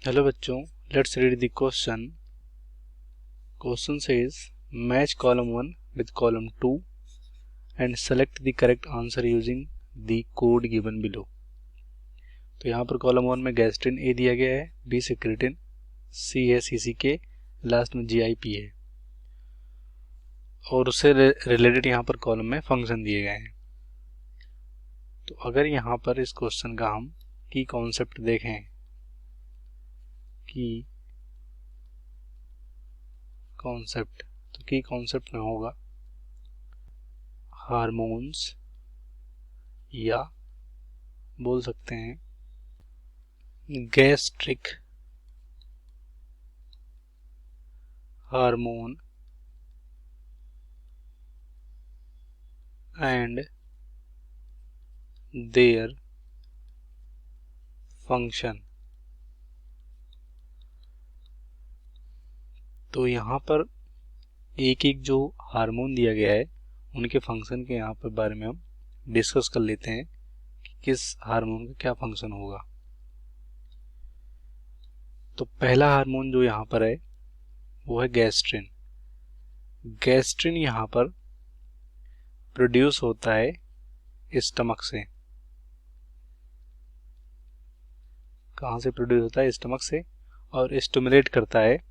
Hello बच्चों, let's read the question. Question says match column 1 with column 2 and select the correct answer using the code given below. तो यहाँ पर column 1 में gastrin ए दिया गया है, बी सिक्रेटिन, सी है CCK, लास्ट में GIP है और उससे रिलेटेड यहाँ पर कॉलम में फंक्शन दिए गए हैं. तो अगर यहाँ पर इस क्वेश्चन का हम की कॉन्सेप्ट देखें की कॉन्सेप्ट, तो की कॉन्सेप्ट में होगा हार्मोन्स या बोल सकते हैं gastric hormone and their function. तो यहाँ पर एक एक जो हार्मोन दिया गया है उनके फंक्शन के यहाँ पर बारे में हम डिस्कस कर लेते हैं कि किस हार्मोन का क्या फंक्शन होगा. तो पहला हार्मोन जो यहाँ पर है वो है गैस्ट्रिन. गैस्ट्रिन यहाँ पर प्रोड्यूस होता है स्टमक से. कहाँ से प्रोड्यूस होता है? स्टमक से. और स्टिमुलेट करता है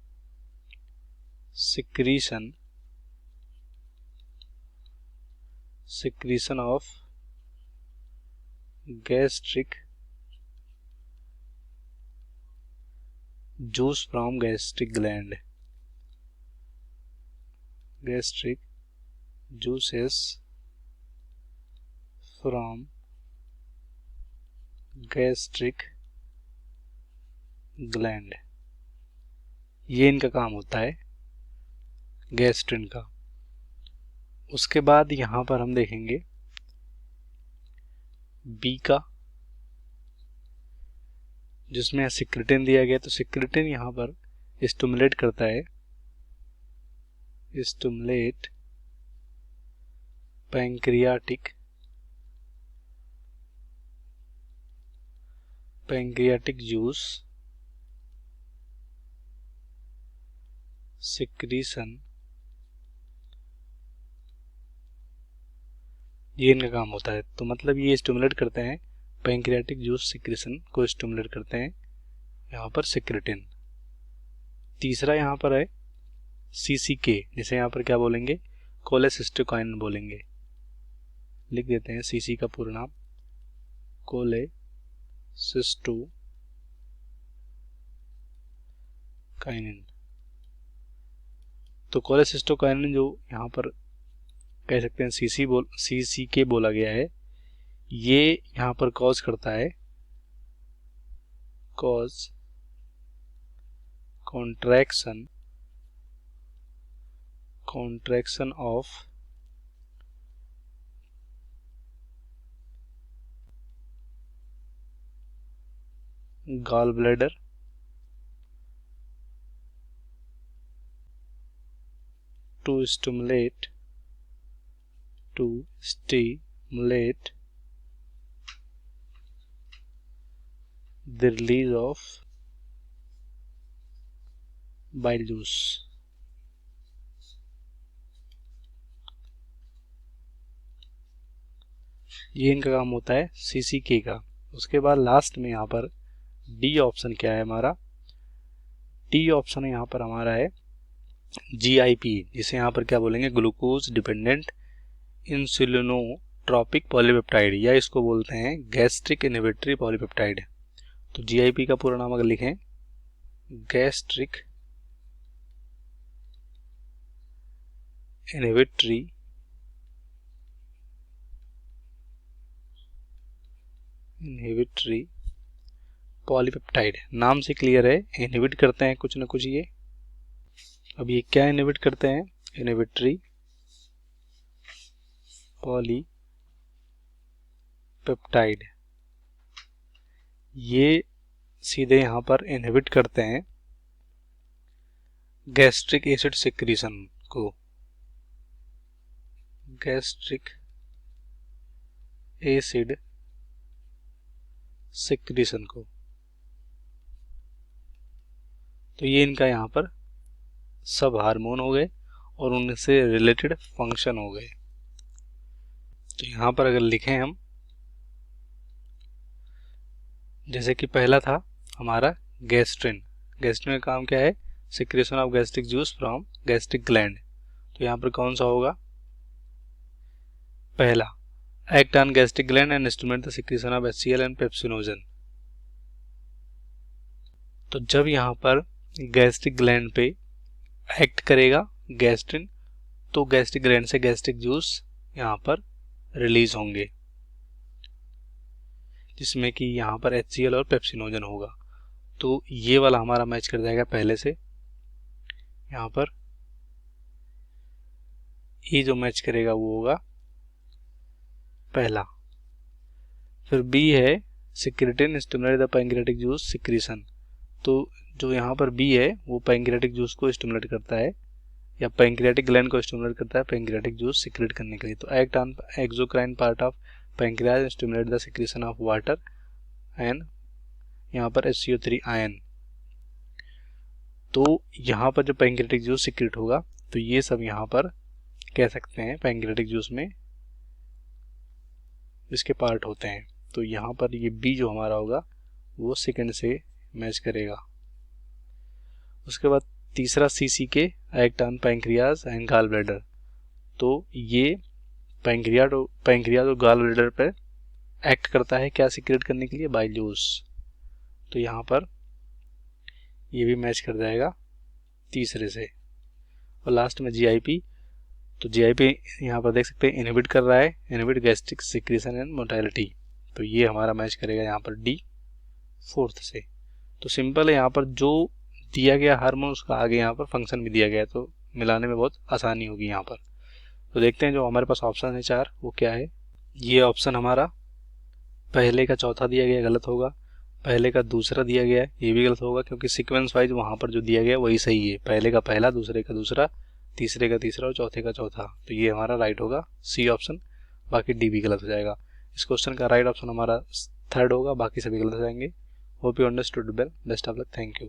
secretion of gastric juice from gastric gland. Gastric juices from gastric gland. ये इनका काम होता है गैस्ट्रिन का. उसके बाद यहाँ पर हम देखेंगे बी का, जिसमें सिक्रेटिन दिया गया. तो सिक्रेटिन यहाँ पर स्टिमुलेट करता है पैंक्रियाटिक जूस सिक्रीशन. ये इनका काम होता है. तो मतलब ये स्टिमुलेट करते हैं पैंक्रियाटिक जूस सिक्रीशन को, स्टिमुलेट करते हैं यहाँ पर सिक्रेटिन. तीसरा यहाँ पर है CCK, जिसे यहाँ पर क्या बोलेंगे? कोलेसिस्टोकाइनिन बोलेंगे. लिख देते हैं CC का पूरा नाम कोलेसिस्टोकाइनिन. तो कोलेसिस्टोकाइनिन जो यहाँ पर कह सकते हैं CCK बोला गया है, ये यहाँ पर कॉज करता है contraction of gall bladder to stimulate the release of bile juice. ये इनका काम होता है CCK का. उसके बाद लास्ट में यहाँ पर डी ऑप्शन क्या है हमारा? डी ऑप्शन यहाँ पर हमारा है GIP, जिसे यहाँ पर क्या बोलेंगे? ग्लूकोज डिपेंडेंट इंसुलिनोट्रॉपिक पॉलीपेप्टाइड, या इसको बोलते हैं गैस्ट्रिक इनहिबिटरी पॉलीपेप्टाइड. तो GIP का पूरा नाम अगर लिखें गैस्ट्रिक इनहिबिटरी पॉलीपेप्टाइड. नाम से क्लियर है, इनहिबिट करते हैं कुछ ना कुछ ये. अब ये क्या इनहिबिट करते हैं? Inhibitory polypeptide. ये सीधे यहाँ पर इनहिबिट करते हैं गैस्ट्रिक एसिड सिक्रीशन को. गैस्ट्रिक एसिड सिक्रीशन को. तो ये इनका यहाँ पर सब हार्मोन हो गए और उनसे रिलेटेड फंक्शन हो गए। तो यहाँ पर अगर लिखें हम, जैसे कि पहला था हमारा गैस्ट्रिन। गैस्ट्रिन का काम क्या है? Secretion of gastric juice from gastric gland. तो यहाँ पर कौन सा होगा? पहला, act on gastric gland and stimulate the secretion of HCl and pepsinogen. तो जब यहाँ पर गैस्ट्रिक ग्लैंड पे एक्ट करेगा गैस्ट्रिन, तो गैस्ट्रिक ग्लैंड से गैस्ट्रिक जूस यहाँ पर रिलीज होंगे, जिसमें कि यहाँ पर HCl और पेप्सिनोजन होगा। तो ये वाला हमारा मैच कर जाएगा पहले से। यहाँ पर ये जो मैच करेगा वो होगा पहला। फिर बी है secretin stimulate the pancreatic juice secretion. तो जो यहाँ पर बी है वो पैंक्रियाटिक जूस को स्टिमुलेट करता है या पैंक्रियाटिक ग्लैंड को स्टिमुलेट करता है पैंक्रियाटिक जूस सिक्रेट करने के लिए। तो act on exocrine part of pancreas stimulate the secretion of water and यहाँ पर HCO3 आयन। तो यहाँ पर जो पैंक्रियाटिक जूस सिक्रेट होगा, तो ये सब यहाँ पर कह सकते हैं पैंक्रियाटिक जूस में इसके पार्ट होते हैं। तो यहाँ पर ये बी जो हमारा होगा वो सेकंड से मैच करेगा। उसके बाद तीसरा CC के act on pancreas and gall bladder. तो ये पैंक्रियाज और गॉल ब्लैडर पर एक्ट करता है क्या सिक्रेट करने के लिए? बाइल्यूस। तो यहाँ पर ये भी मैच कर जाएगा तीसरे से। और लास्ट में GIP। तो GIP यहाँ पर देख सकते हैं इनहिबिट कर रहा है, inhibit gastric secretion and motility. तो ये हमारा मैच करेगा यहाँ पर D फोर्थ से। तो सिंपल है, यहाँ पर जो दिया गया हार्मोन उसका आगे यहाँ पर फंक्शन भी दिया गया है, तो मिलाने में बहुत आसानी होगी यहाँ पर। तो देखते हैं जो हमारे पास ऑप्शन है 4 वो क्या है। ये ऑप्शन हमारा पहले का चौथा दिया गया गलत होगा, पहले का दूसरा दिया गया है ये भी गलत होगा, क्योंकि सीक्वेंस वाइज वहाँ पर जो दिया गया वही सही है। पहले का पहला, दूसरे का दूसरा, तीसरे का तीसरा और चौथे का चौथा। तो ये हमारा राइट होगा C ऑप्शन, बाकी D भी गलत हो जाएगा। इस क्वेश्चन का राइट ऑप्शन हमारा थर्ड होगा, बाकी सभी गलत हो जाएंगे। Hope you understood well. Best of luck. Thank you.